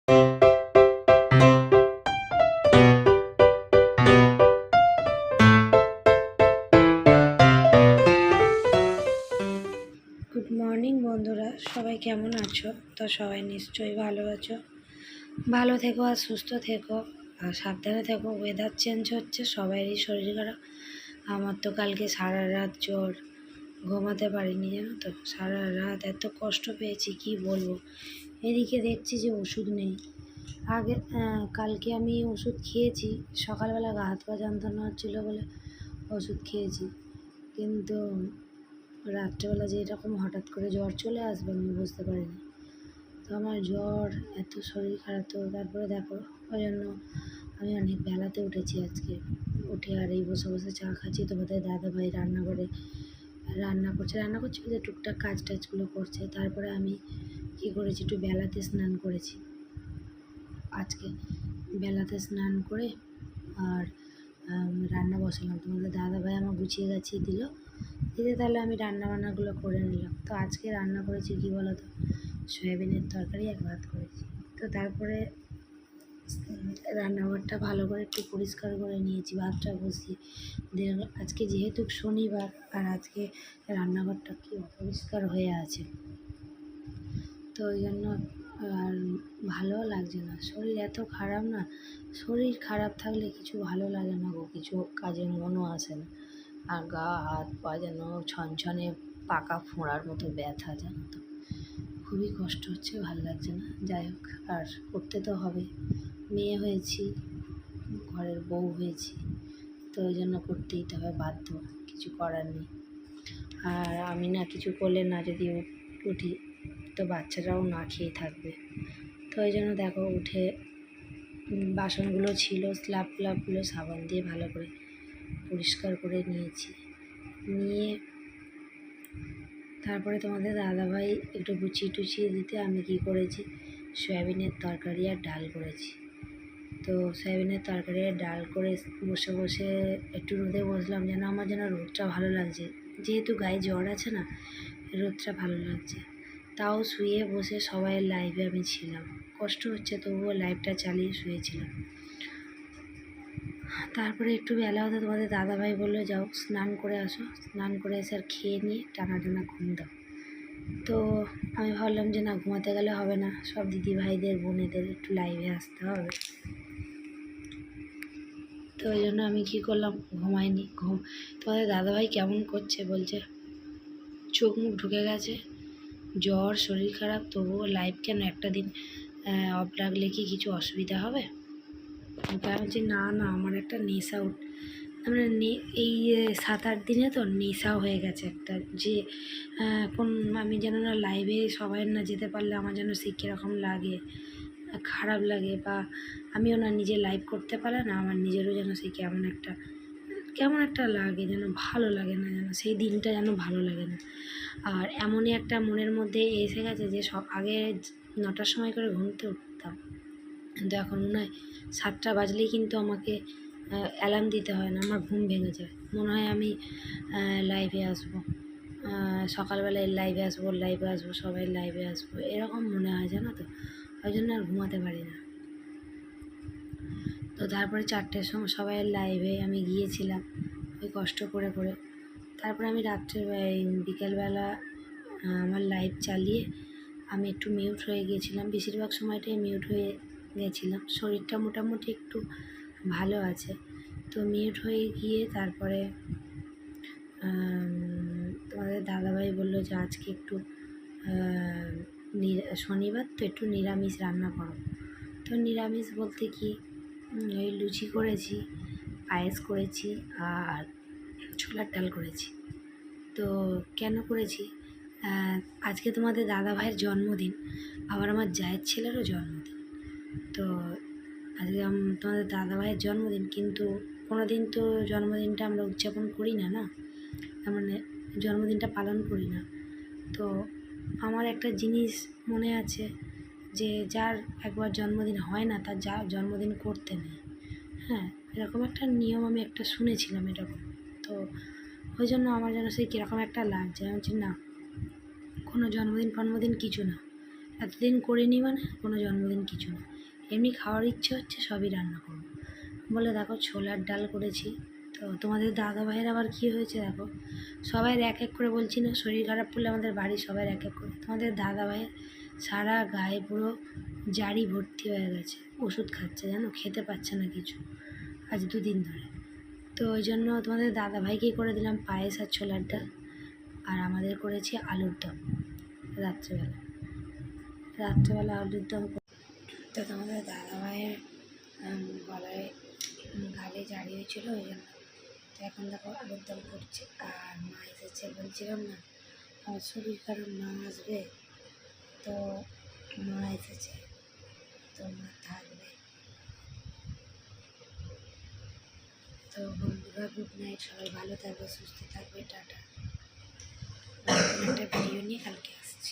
Good morning বন্ধুরা, সবাই কেমন আছো? তো সবাই নিশ্চয়ই ভালো আছো। ভালো থেকো আর সুস্থ থেকো আর সাবধানে থেকো। ওয়েদার চেঞ্জ হচ্ছে, সবারই শরীর খারাপ। আমার তো কালকে সারা রাত জ্বর, ঘুমাতে পারিনি জানো তো। সারা রাত এত কষ্ট পেয়েছি কি বলবো। এদিকে দেখছি যে ওষুধ নেই। কালকে আমি ওষুধ খেয়েছি, সকালবেলা গা হাত পা যন্ত্রণা হচ্ছিলো বলে ওষুধ খেয়েছি, কিন্তু রাত্রেবেলা যে এরকম হঠাৎ করে জ্বর চলে আসবে আমি বুঝতে পারিনি। তো আমার জ্বর, এত শরীর খারাপ। তো তারপরে দেখো, ওই জন্য আমি অনেক বেলাতে উঠেছি আজকে। উঠে আর এই বসে বসে চা খাচ্ছি। তোমাদের দাদাভাই রান্নাঘরে রান্না করছে ওদের টুকটাক কাজ টাজগুলো করছে। তারপরে আমি কী করেছি, একটু বেলাতে স্নান করেছি আজকে। বেলাতে স্নান করে আর রান্না বসালাম। তোমাদের দাদাভাই আমার গুছিয়ে গাছিয়ে দিল, তাহলে আমি রান্নাবান্নাগুলো করে নিলাম। তো আজকে রান্না করেছি কী বলো তো, সয়াবিনের তরকারি আর ভাত করেছি। তো তারপরে রান্নাঘরটা ভালো করে একটু পরিষ্কার করে নিয়েছি, ভাতটা বসিয়ে দিয়ে। আজকে যেহেতু শনিবার আর আজকে রান্নাঘরটা কি অপরিষ্কার হয়ে আছে, তো ওই জন্য আর ভালোও লাগছে না। শরীর এত খারাপ না, শরীর খারাপ থাকলে কিছু ভালো লাগে না গো, কিছু কাজে মনও আসে না। আর গা হাত পা যেন ছনছনে পাকা ফোঁড়ার মতো ব্যথা, জানো তো। খুবই কষ্ট হচ্ছে, ভালো লাগছে না। যাই হোক, আর করতে তো হবে, মেয়ে হয়েছি, ঘরের বউ হয়েছি, তো ওই জন্য করতেই তো হবে, বাধ্য, কিছু করার নেই। আর আমি না কিছু করলে না যদি উঠি, তো বাচ্চারাও না খেয়ে থাকবে। তো ওই জন্য দেখো, উঠে বাসনগুলো ছিল, স্ল্যাবগুলো সাবান দিয়ে ভালো করে পরিষ্কার করে নিয়েছি। নিয়ে তারপরে তোমাদের দাদাভাই একটু গুছিয়ে টুছিয়ে দিতে আমি কী করেছি, সয়াবিনের তরকারি আর ডাল করেছি। তো সয়াবিনের তরকারি আর ডাল করে বসে বসে একটু রোদে বসলাম, যেন আমার যেন রোদটা ভালো লাগছে। যেহেতু গায়ে জ্বর আছে না, রোদটা ভালো লাগছে। তাও শুয়ে বসে সবাই লাইভে আমি ছিলাম, কষ্ট হচ্ছে তবুও লাইভটা চালিয়ে শুয়েছিলাম। তারপরে একটু বেলা হতে তোমাদের দাদাভাই বললো, যাও স্নান করে আসো, স্নান করে এসে আর খেয়ে নিয়ে টানা ঘুম দাও। তো আমি ভাবলাম যে না, ঘুমাতে গেলে হবে না, সব দিদিভাইদের বোনেদের একটু লাইভে আসতে হবে। তো ওই জন্য আমি কী করলাম, ঘুমাইনি। তোমাদের দাদাভাই কেমন করছে, বলছে চোখ মুখ ঢুকে গেছে, জ্বর, শরীর খারাপ, তবুও লাইভ কেন, একটা দিন অফ রাখলে কি কিছু অসুবিধা হবে? তাই বলছি না না, আমার একটা নেশা মানে এই 7-8 দিনে তো নেশাও হয়ে গেছে একটা, যে কোন আমি যেন না লাইভে সবাই না যেতে পারলে আমার যেন সে কীরকম লাগে, খারাপ লাগে। বা আমিও না নিজে লাইভ করতে পারলে না, আমার নিজেরও যেন সে কেমন একটা লাগে, যেন ভালো লাগে না, যেন সেই দিনটা যেন ভালো লাগে না। আর এমনই একটা মনের মধ্যে এসে গেছে যে আগে 9টার সময় করে ঘুমতে উঠতাম, কিন্তু এখন মনে হয় 7টা বাজলেই কিন্তু আমাকে অ্যালার্ম দিতে হয় না, আমার ঘুম ভেঙে যায়। মনে হয় আমি লাইভে আসবো, সকালবেলায় লাইভে আসবো, সবাই লাইভে আসবো, এরকম মনে হয়, জানো তো। ওই জন্য আর ঘুমাতে পারি না। তো তারপরে 4টের সময় সবাই লাইভে আমি গিয়েছিলাম, ওই কষ্ট করে করে। তারপরে আমি বিকেলবেলা আমার লাইভ চালিয়ে আমি একটু মিউট হয়ে গিয়েছিলাম, বেশিরভাগ সময়টাই মিউট হয়ে গেছিলাম। শরীরটা মোটামুটি একটু ভালো আছে, তো মিউট হয়ে গিয়ে তারপরে তোমাদের দাদাভাই বললো যে আজকে একটু শনিবার তো একটু নিরামিষ রান্না করো। তো নিরামিষ বলতে কি, ওই লুচি করেছি, পায়েস করেছি আর ছোলার ডাল করেছি। তো কেন করেছি, আজকে তোমাদের দাদাভাইয়ের জন্মদিন, আবার আমার জায়ের ছেলেরও জন্মদিন। তো আজকে তোমাদের দাদাভাইয়ের জন্মদিন, কিন্তু কোনো দিন তো জন্মদিনটা আমরা উদযাপন করি না, মানে জন্মদিনটা পালন করি না। তো আমার একটা জিনিস মনে আছে, যে যার একবার জন্মদিন হয় না তার জন্মদিন করতে নেই। হ্যাঁ, এরকম একটা নিয়ম আমি একটা শুনেছিলাম এরকম। তো ওই জন্য আমার যেন সেই কীরকম একটা লাগছে, আমি বলছি না, কোনো জন্মদিন কিছু না, এতদিন করিনি মানে কোনো জন্মদিন কিছু না। এমনি খাওয়ার ইচ্ছে হচ্ছে সবই রান্না করবো বলে দেখো ছোলার ডাল করেছি। তো তোমাদের দাদা ভাইয়ের আবার কী হয়েছে দেখো, সবাই এক এক করে বলছি না, শরীর খারাপ পড়লে আমাদের বাড়ির সবাই এক এক করে, তোমাদের দাদা ভাইয়ের সারা গায়ে পুরো জারি ভর্তি হয়ে গেছে, ওষুধ খাচ্ছে জানো, খেতে পাচ্ছে না কিছু আজ 2 দিন ধরে। তো ওই জন্য তোমাদের দাদা ভাইকেই করে দিলাম পায়েস আর ছোলার ডাল, আর আমাদের করেছি আলুর দম রাত্রেবেলা আলুর দম। তো তোমাদের দাদা ভাইয়ের গলায় গালে জারি হয়েছিল ওই জন্য। তো এখন দেখো আলুর দম করছে। আর মা এসেছে, বলছিলাম না আমার শরীর খারাপ, মা আসবে, তো মা এসেছে, তো মা থাকবে। তো বন্ধুরা গুড নাইট, সবাই ভালো থাকবে, সুস্থ থাকবে, টাটা। একটা ভিডিও নিয়ে কালকে আসছি।